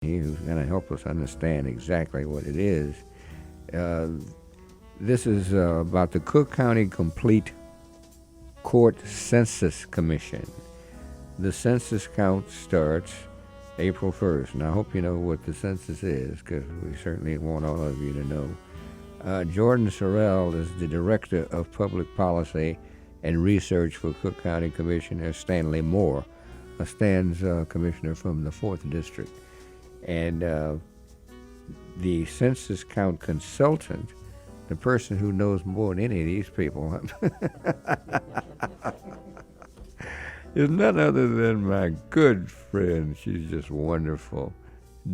who's going to help us understand exactly what it is. This is about the Cook County Complete Court Census Commission. The census count starts April 1st, and I hope you know what the census is, because we certainly want all of you to know. Jordan Sorrell is the Director of Public Policy and Research for Cook County Commissioner Stanley Moore, a Stan's commissioner from the 4th District. And the census count consultant, the person who knows more than any of these people, is none other than my good friend. She's just wonderful,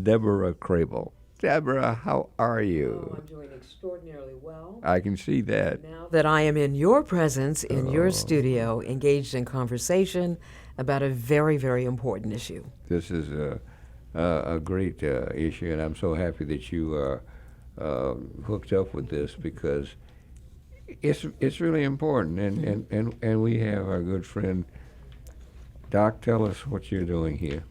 Deborah Crable. Deborah, how are you? I'm doing extraordinarily well. I can see that. Now that I am in your presence, in your studio, engaged in conversation about a very, very important issue. This is a great issue, and I'm so happy that you are hooked up with this, because it's really important. And we have our good friend Doc. Tell us what you're doing here.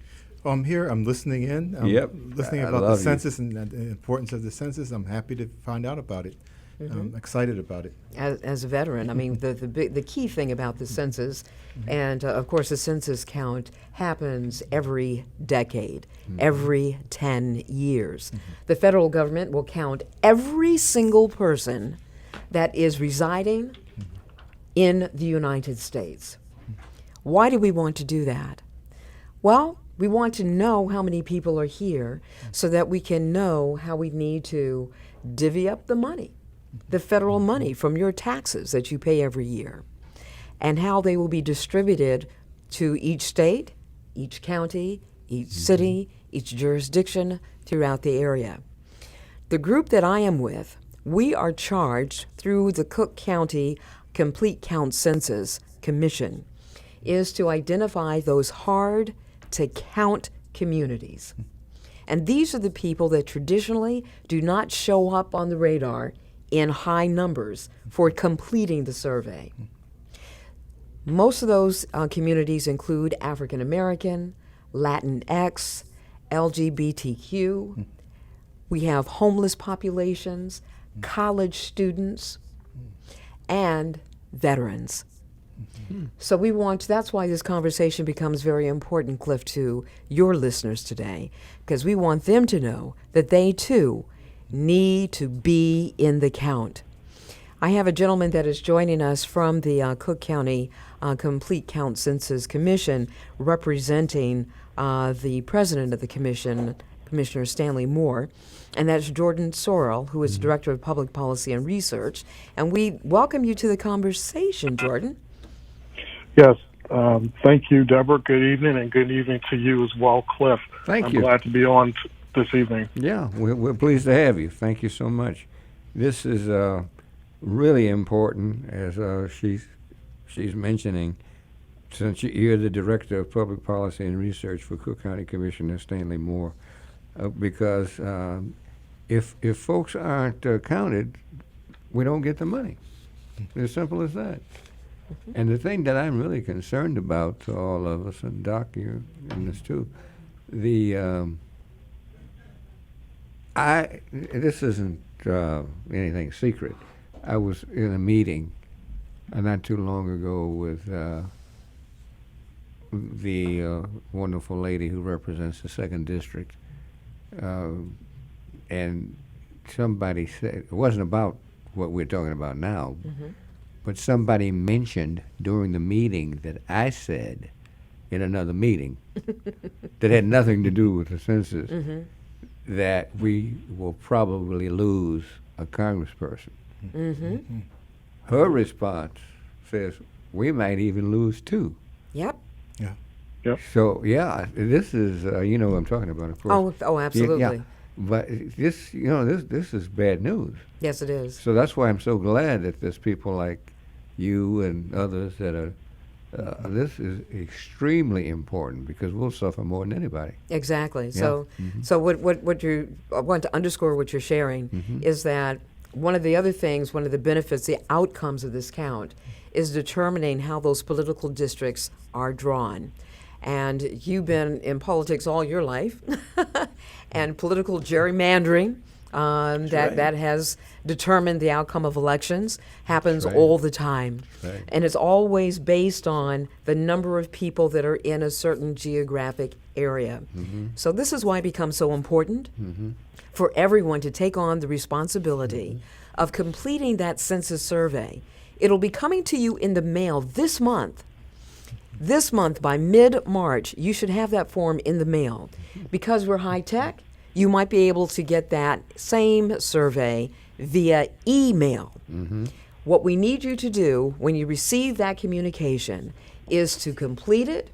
I'm here. I'm listening in. I'm Yep. listening I about the love census and the importance of the census. I'm happy to find out about it. I'm excited about it. As a veteran, I mean, the key thing about the census, and of course the census count happens every decade, every 10 years. The federal government will count every single person that is residing in the United States. Why do we want to do that? Well, we want to know how many people are here so that we can know how we need to divvy up the money, the federal money from your taxes that you pay every year, and how they will be distributed to each state, each county, each city, each jurisdiction throughout the area. The group that I am with, we are charged through the Cook County Complete Count Census Commission is to identify those hard to count communities. And these are the people that traditionally do not show up on the radar in high numbers for completing the survey. Most of those communities include African American, Latinx, LGBTQ. We have homeless populations, college students, and veterans. So that's why this conversation becomes very important, Cliff, to your listeners today, because we want them to know that they too need to be in the count. I have a gentleman that is joining us from the Cook County Complete Count Census Commission, representing the president of the commission, Commissioner Stanley Moore, and that's Jordan Sorrell, who is Director of Public Policy and Research. And we welcome you to the conversation, Jordan. Yes. Thank you, Deborah. Good evening, and good evening to you as well, Cliff. Thank you. I'm glad to be on this evening. Yeah, we're pleased to have you. Thank you so much. This is really important, as she's mentioning, since you're the Director of Public Policy and Research for Cook County Commissioner Stanley Moore, because if folks aren't counted, we don't get the money. As simple as that. And the thing that I'm really concerned about, to all of us, and Doc, you're in this too, this isn't anything secret. I was in a meeting not too long ago with the wonderful lady who represents the 2nd District, and somebody said, it wasn't about what we're talking about now, but somebody mentioned during the meeting that I said in another meeting that had nothing to do with the census, that we will probably lose a congressperson. Her response says, we might even lose 2. Yep. Yeah. Yep. So, yeah, this is, you know what I'm talking about, of course. Oh, absolutely. Yeah. But this is bad news. Yes, it is. So that's why I'm so glad that there's people like you and others that are, this is extremely important, because we'll suffer more than anybody. Exactly. Yeah. So what I want to underscore what you're sharing is that one of the other things, one of the benefits, the outcomes of this count is determining how those political districts are drawn. And you've been in politics all your life, and political gerrymandering that has determined the outcome of elections happens right. all the time. Right. And it's always based on the number of people that are in a certain geographic area. So this is why it becomes so important for everyone to take on the responsibility of completing that census survey. It'll be coming to you in the mail this month. This month, by mid-March, you should have that form in the mail. Because we're high-tech, you might be able to get that same survey via email. What we need you to do when you receive that communication is to complete it,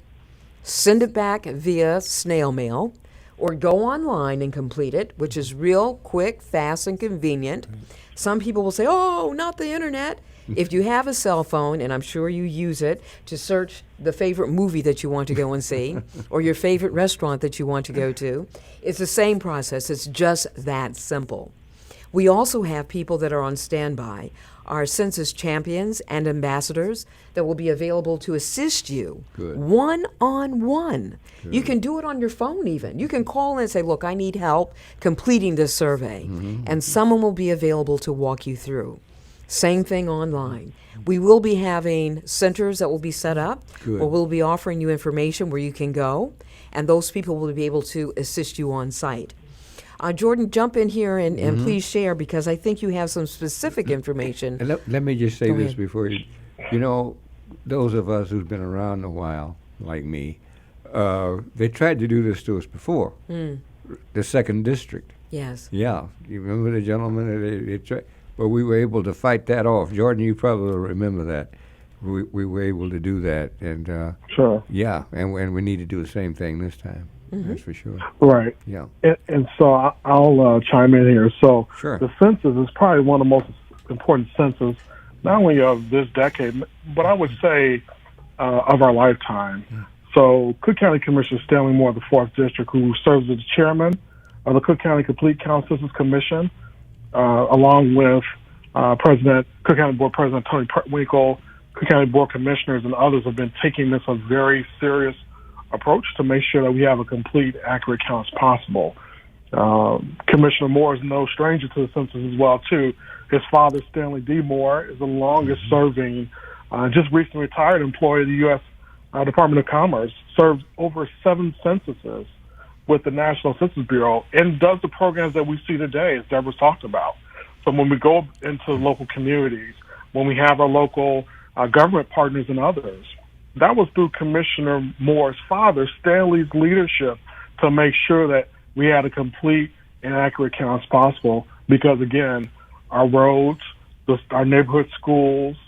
send it back via snail mail, or go online and complete it, which is real quick, fast, and convenient. Some people will say, oh, not the internet. If you have a cell phone, and I'm sure you use it to search the favorite movie that you want to go and see, or your favorite restaurant that you want to go to, it's the same process. It's just that simple. We also have people that are on standby, our census champions and ambassadors that will be available to assist you one-on-one. You can do it on your phone even. You can call in and say, look, I need help completing this survey, and someone will be available to walk you through. Same thing online. We will be having centers that will be set up where we'll be offering you information where you can go, and those people will be able to assist you on site. Jordan, jump in here and please share, because I think you have some specific information. And let me just say Go this ahead. before you know, those of us who've been around a while, like me, they tried to do this to us before. The second district. Yes. Yeah, you remember the gentleman? They tried, but we were able to fight that off. Jordan, you probably remember that. We were able to do that, and Sure. yeah, and we need to do the same thing this time. That's for sure. Right. Yeah. And so I'll chime in here. So Sure. the census is probably one of the most important census, not only of this decade, but I would say of our lifetime. So Cook County Commissioner Stanley Moore of the 4th District, who serves as chairman of the Cook County Complete Count Census Commission, along with Cook County Board President Toni Preckwinkle, Cook County Board Commissioners, and others have been taking this a very serious approach to make sure that we have a complete, accurate count as possible. Commissioner Moore is no stranger to the census as well, too. His father, Stanley D. Moore, is the longest-serving, just recently retired employee of the U.S. Department of Commerce, served over 7 censuses with the National Census Bureau, and does the programs that we see today, as Deborah's talked about. So when we go into local communities, when we have our local government partners and others, that was through Commissioner Moore's father, Stanley's leadership, to make sure that we had a complete and accurate count as possible. Because again, our roads, our neighborhood schools,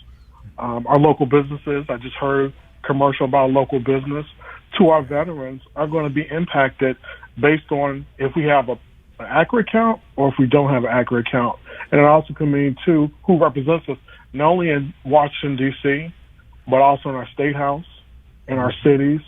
our local businesses, I just heard a commercial about a local business, to our veterans are going to be impacted based on if we have an accurate count or if we don't have an accurate count. And it also can mean, too, who represents us, not only in Washington, D.C., but also in our state house, in our cities,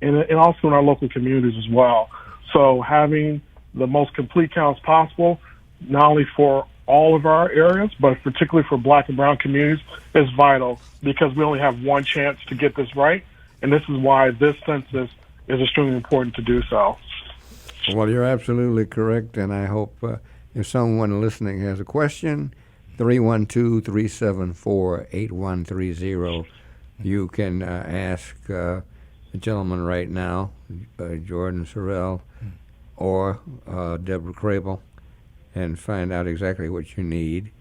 and also in our local communities as well. So having the most complete counts possible, not only for all of our areas, but particularly for Black and brown communities, is vital, because we only have one chance to get this right, and this is why this census is extremely important to do so. Well, you're absolutely correct, and I hope if someone listening has a question, 312-374-8130. You can ask the gentleman right now, Jordan Sorrell, or Deborah Crable, and find out exactly what you need.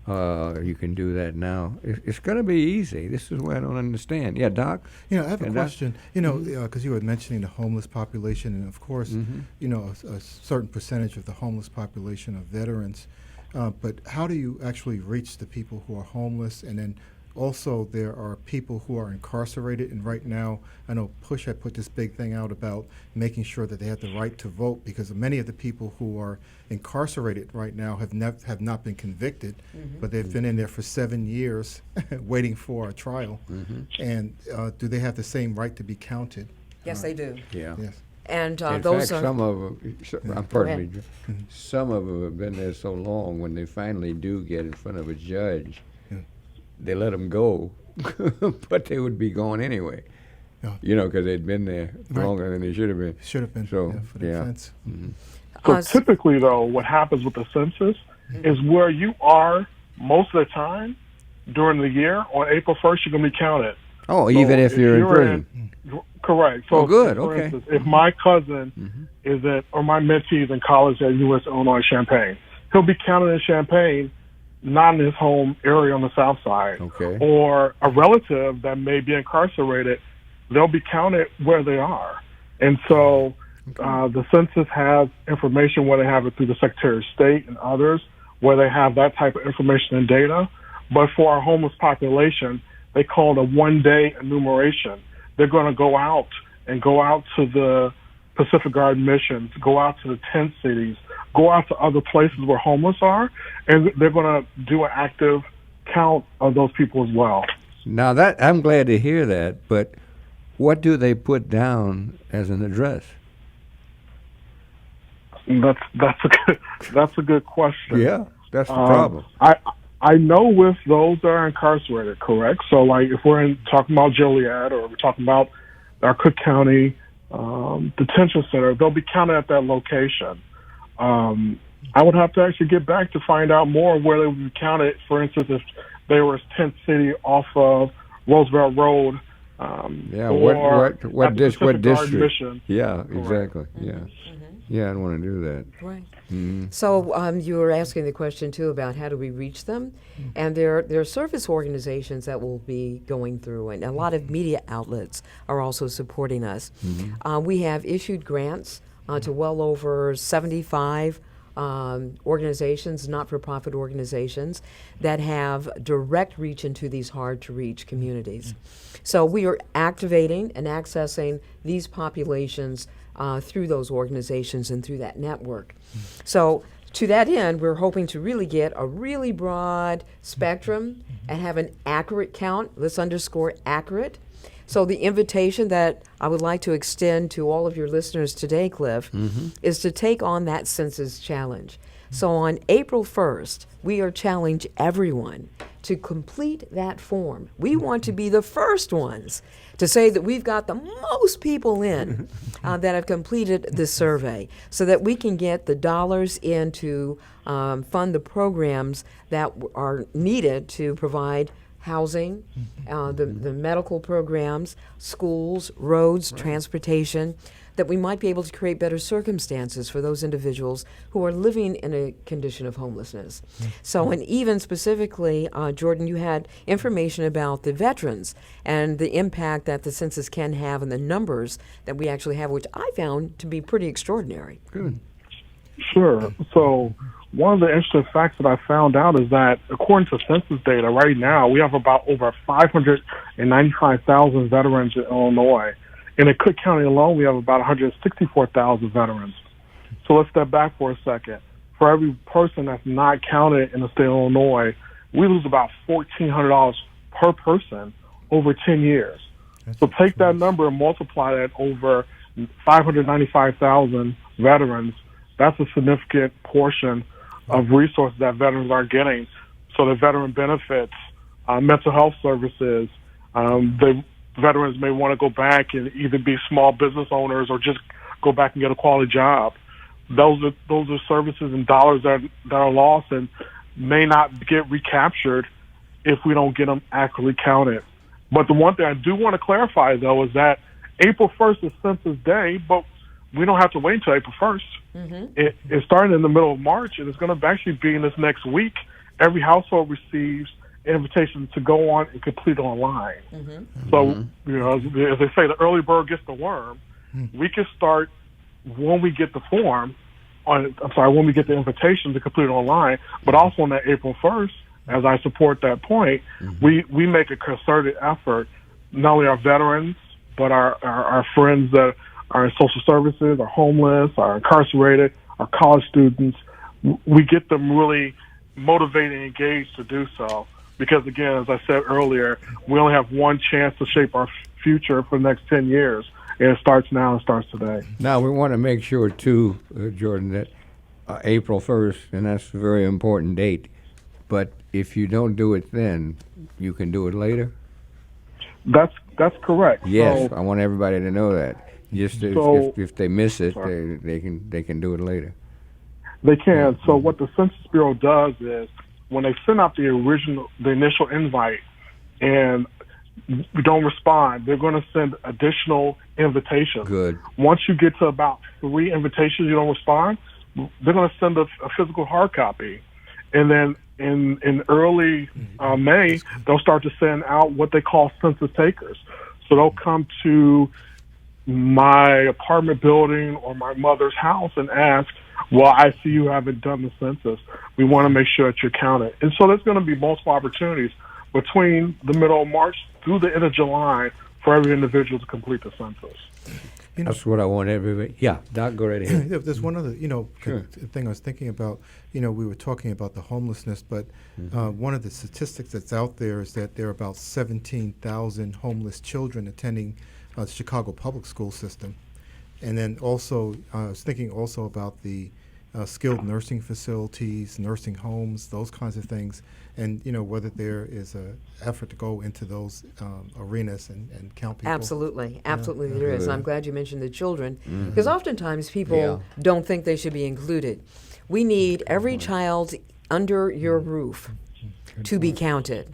You can do that now. It's going to be easy. This is what I don't understand. Yeah, Doc? I have a question. Because you were mentioning the homeless population, and of course, a certain percentage of the homeless population are veterans. But how do you actually reach the people who are homeless? And then also there are people who are incarcerated, and right now I know Push had put this big thing out about making sure that they have the right to vote, because many of the people who are incarcerated right now have not been convicted, but they've been in there for 7 years waiting for a trial. And do they have the same right to be counted? Yes, they do. Yeah. Yes. And In those fact, are some of them, pardon me, some of them have been there so long, when they finally do get in front of a judge, they let them go, but they would be gone anyway. Yeah. You know, because they'd been there Right. longer than they should have been. Should have been So, for the yeah. fence. So s- typically, though, what happens with the census is where you are most of the time during the year. On April 1st, you're going to be counted. Oh, So even if you're in prison. Correct. So, Oh, good, for okay. instance, if my cousin is at, or my mentee is in college at U.S. Illinois Champaign, he'll be counted in Champaign, not in his home area on the South Side. Okay. Or a relative that may be incarcerated, they'll be counted where they are. And so the census has information where they have it through the Secretary of State and others, where they have that type of information and data. But for our homeless population, they call it a one-day enumeration. They're going to go out to the Pacific Garden missions, go out to the tent cities, go out to other places where homeless are, and they're going to do an active count of those people as well. Now that I'm glad to hear that, but what do they put down as an address? That's a good question. Yeah, that's the problem. I know with those that are incarcerated, correct? So, like, if we're talking about Joliet or we're talking about our Cook County detention center, they'll be counted at that location. I would have to actually get back to find out more where they would be counted. For instance, if they were Tent City off of Roosevelt Road. Yeah, or what at the Pacific Garden district? Mission. Yeah, exactly. Yeah, yeah, I don't want to do that. Right. Mm-hmm. So you were asking the question too about how do we reach them, and there are service organizations that will be going through, and a lot of media outlets are also supporting us. We have issued grants to well over 75 organizations, not-for-profit organizations, that have direct reach into these hard-to-reach communities. So we are activating and accessing these populations through those organizations and through that network. So to that end, we're hoping to really get a really broad spectrum and have an accurate count. Let's underscore accurate. So the invitation that I would like to extend to all of your listeners today, Cliff, is to take on that census challenge. So on April 1st, we are challenge everyone to complete that form. We want to be the first ones to say that we've got the most people in that have completed this survey, so that we can get the dollars in to fund the programs that are needed to provide housing, the medical programs, schools, roads, transportation, that we might be able to create better circumstances for those individuals who are living in a condition of homelessness. So, and even specifically, Jordan, you had information about the veterans and the impact that the census can have and the numbers that we actually have, which I found to be pretty extraordinary. Good. Sure. So one of the interesting facts that I found out is that according to census data right now, we have about over 595,000 veterans in Illinois. And in Cook County alone, we have about 164,000 veterans. So let's step back for a second. For every person that's not counted in the state of Illinois, we lose about $1,400 per person over 10 years. So take that number and multiply that over 595,000 veterans. That's a significant portion of resources that veterans are getting. So the veteran benefits, mental health services, the veterans may want to go back and either be small business owners or just go back and get a quality job. Those are services and dollars that are lost and may not get recaptured if we don't get them accurately counted. But the one thing I do want to clarify, though, is that April 1st is Census Day, but we don't have to wait until April 1st. It's starting in the middle of March, and it's going to actually be in this next week. Every household receives an invitation to go on and complete online. So, you know, as they say, the early bird gets the worm. We can start when we get the form, when we get the invitation to complete it online, but also on that April 1st, as I support that point, we make a concerted effort, not only our veterans, but our friends that are in social services, are homeless, are incarcerated, are college students. We get them really motivated and engaged to do so. Because, again, as I said earlier, we only have one chance to shape our future for the next 10 years. And it starts now and starts today. Now, we want to make sure, too, Jordan, that April 1st, and that's a very important date, but if you don't do it then, you can do it later? That's correct. Yes, So, I want everybody to know that. Just So- if they miss it, Sorry. they can do it later. they can. So what the Census Bureau does is when they send out the initial invite and you don't respond, they're going to send additional invitations. Good. Once you get to about 3 invitations, you don't respond, they're going to send a physical hard copy. And then in early May, they'll start to send out what they call census takers. So they'll come to my apartment building or my mother's house and ask, well, I see you haven't done the census. We want to make sure that you're counted. And so there's going to be multiple opportunities between the middle of March through the end of July for every individual to complete the census. You know, That's what I want everybody. Yeah, Doc, go right ahead. there's one other, Sure. thing I was thinking about. We were talking about the homelessness, but one of the statistics that's out there is that there are about 17,000 homeless children attending the Chicago public school system. And then also, I was thinking also about the skilled nursing facilities, nursing homes, those kinds of things, and whether there is a effort to go into those arenas and count people. Absolutely, absolutely there is. Good. I'm glad you mentioned the children, because oftentimes people Yeah. don't think they should be included. We need every child under your roof to be counted.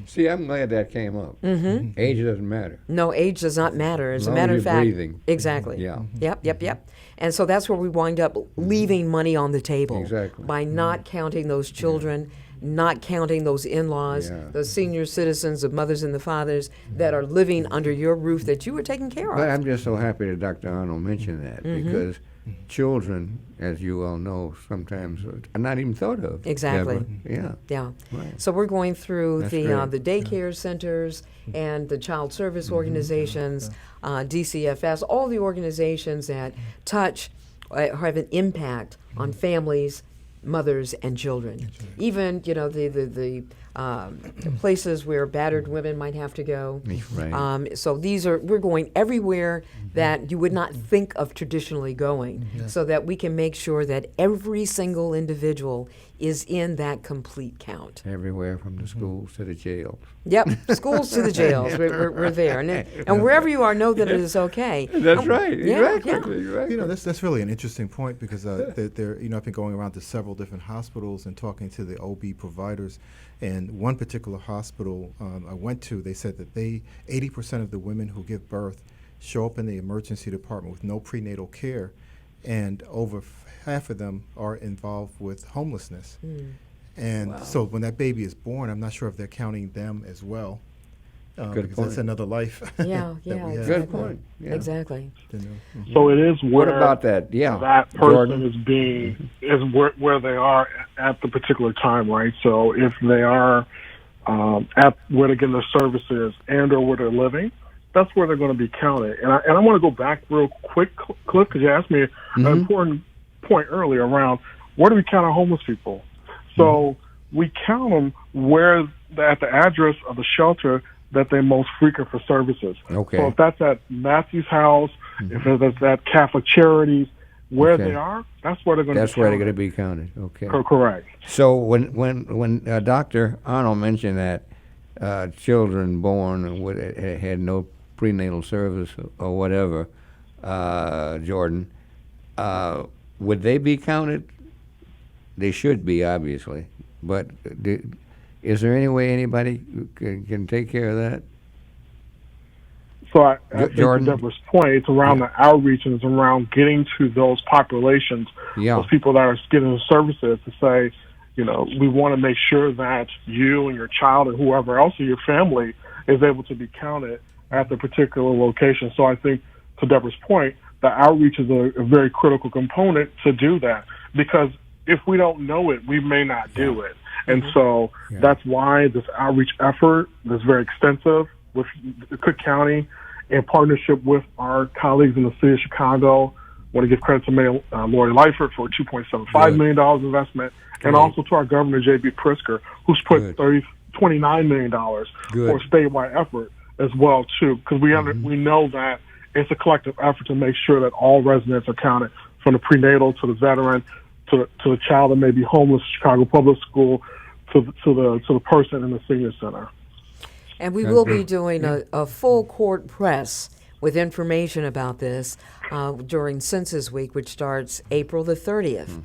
See, I'm glad that came up. Age doesn't matter. No, age does not matter. As a long matter as of you're fact, breathing. exactly. Yeah. Yep. And so that's where we wind up leaving money on the table Exactly. by not counting those children, not counting those in-laws, Yeah. those senior citizens, the mothers and the fathers that are living under your roof that you were taking care But of. I'm just so happy that Dr. Arnold mentioned that because children, as you all know, sometimes are not even thought of. Exactly. ever. Yeah. Yeah. Right. So we're going through That's the great. daycare centers and the child service organizations, DCFS, all the organizations that touch, have an impact on families, mothers, and children. Even the places where battered women might have to go. Right. So we're going everywhere that you would not think of traditionally going, so that we can make sure that every single individual is in that complete count. Everywhere from the schools to the jails. Yep, schools to the jails, we're there, and wherever you are, know that it is okay. That's right. Yeah, Exactly. yeah. Exactly. That's really an interesting point because I've been going around to several different hospitals and talking to the OB providers, and one particular hospital I went to, they said that 80% of the women who give birth show up in the emergency department with no prenatal care, and over half of them are involved with homelessness. And so when that baby is born, I'm not sure if they're counting them as well. Good Because point. that's another life. Yeah, that yeah, we have. Good point. Yeah. Exactly. So it is where What about that? Yeah. that person Jordan? is being is where they are at the particular time, right? So if they are at where they're getting their services and or where they're living, that's where they're going to be counted. And I want to go back real quick, Cliff, because you asked me an important point earlier around where do we count our homeless people? So we count them at the address of the shelter that they most frequent for services. Okay. So if that's at Matthew's house, if it's at Catholic Charities, where Okay. they are, that's where they're going to be That's where they're counted. going to be counted. Okay. Correct. So when Dr. Arnold mentioned that children born had no prenatal service or whatever, Jordan, would they be counted? They should be, obviously. But is there any way anybody can take care of that? So I think to Jordan? Deborah's point, it's around the outreach and it's around getting to those populations, Yeah. those people that are getting the services to say, we want to make sure that you and your child and whoever else in your family is able to be counted at the particular location. So I think, to Deborah's point, the outreach is a very critical component to do that, because if we don't know it, we may not do it. And so that's why this outreach effort is very extensive with Cook County in partnership with our colleagues in the city of Chicago. I want to give credit to Mayor Lori Lightfoot for a $2.75 million investment, and also to our Governor, J.B. Pritzker, who's put $29 million for a statewide effort as well, too, because we know that it's a collective effort to make sure that all residents are counted, from the prenatal to the veteran to the child that may be homeless, Chicago Public School, to the person in the senior center. And we Sounds will be good. doing a full court press with information about this during Census Week, which starts April the 30th.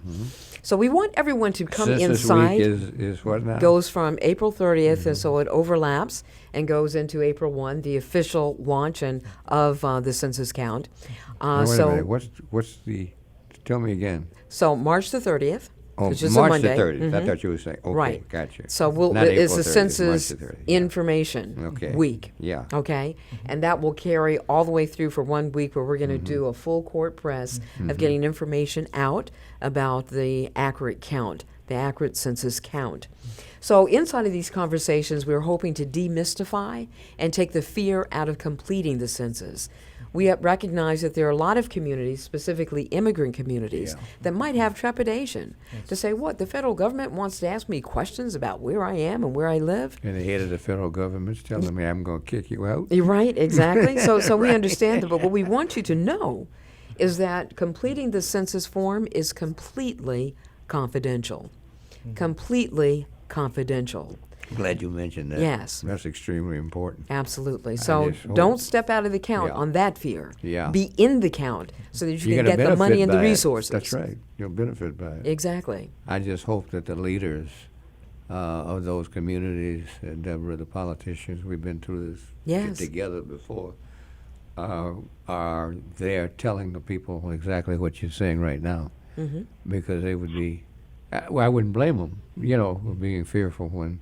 So we want everyone to come Census inside. week is what now? Goes from April 30th, and so it overlaps and goes into April 1, the official launch of the census count. Now, wait a minute. What's the? Tell me again. So March the 30th, Oh, which is March a Monday. the 30th. I Mhm. thought you were saying. Okay, Right. gotcha. So Not it's April the 30th, census March the 30th, yeah. information Okay. week. Yeah. Okay, and that will carry all the way through for 1 week, where we're going to do a full court press of getting information out about the accurate count, the accurate census count. So inside of these conversations, we're hoping to demystify and take the fear out of completing the census. We recognize that there are a lot of communities, specifically immigrant communities, that might have trepidation to say, what, the federal government wants to ask me questions about where I am and where I live? And the head of the federal government's telling me I'm going to kick you out. You're right, exactly. So we understand that, but what we want you to know is that completing the census form is completely confidential. Completely confidential. Glad you mentioned that. Yes. That's extremely important. Absolutely. So just hope- don't step out of the count Yeah. on that fear. Yeah. Be in the count so that you You're can gonna get the money benefit and the by it. resources. That's right. You'll benefit by it. Exactly. I just hope that the leaders of those communities, Deborah, the politicians, we've been through this Yes. together before, are there telling the people exactly what you're saying right now. Mm-hmm. Because they would be, well, I wouldn't blame them, for being fearful when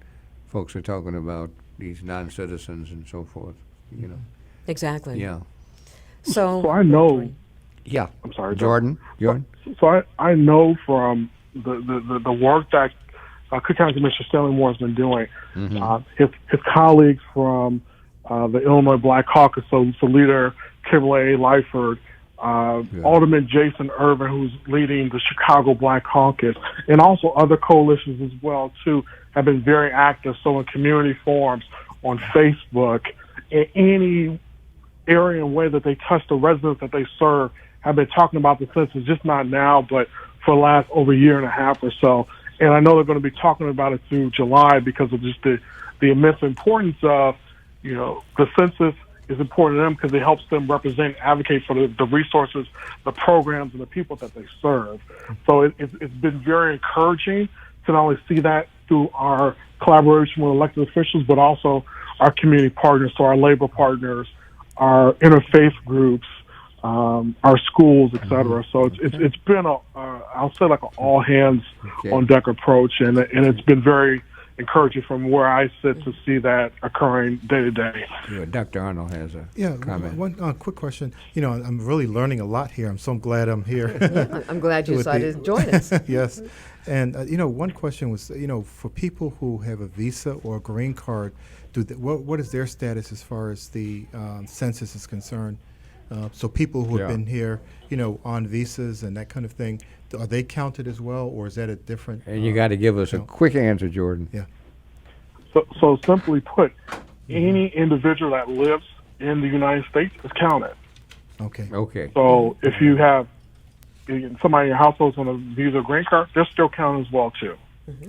folks are talking about these non-citizens and so forth, Exactly. Yeah. So I know. Yeah. I'm sorry, Jordan? So I know from the work that Cook County Commissioner Stanley Moore has been doing, his colleagues from the Illinois Black Caucus, so Leader Kimberly A. Lyford, Alderman Jason Irvin, who's leading the Chicago Black Caucus, and also other coalitions as well too, have been very active. So in community forums, on Facebook, in any area and way that they touch the residents that they serve, have been talking about the census, just not now, but for the last over a year and a half or so. And I know they're going to be talking about it through July because of just the immense importance of, the census is important to them because it helps them represent, advocate for the resources, the programs, and the people that they serve. So it's been very encouraging to not only see that through our collaboration with elected officials, but also our community partners, so our labor partners, our interfaith groups, our schools, et cetera. So it's been I'll say like an all hands on deck approach, and it's been very encouraging from where I sit to see that occurring day to day. Yeah, Dr. Arnold has a comment. One quick question. I'm really learning a lot here. I'm so glad I'm here. I'm glad you With decided to join us. Yes. And, one question was, for people who have a visa or a green card, what is their status as far as the census is concerned? So people who have been here, on visas and that kind of thing, are they counted as well, or is that a different? And you got to give us a quick answer, Jordan. Yeah. So simply put, any individual that lives in the United States is counted. Okay. Okay. So if you have somebody in your household on a visa or green card, they're still counted as well too.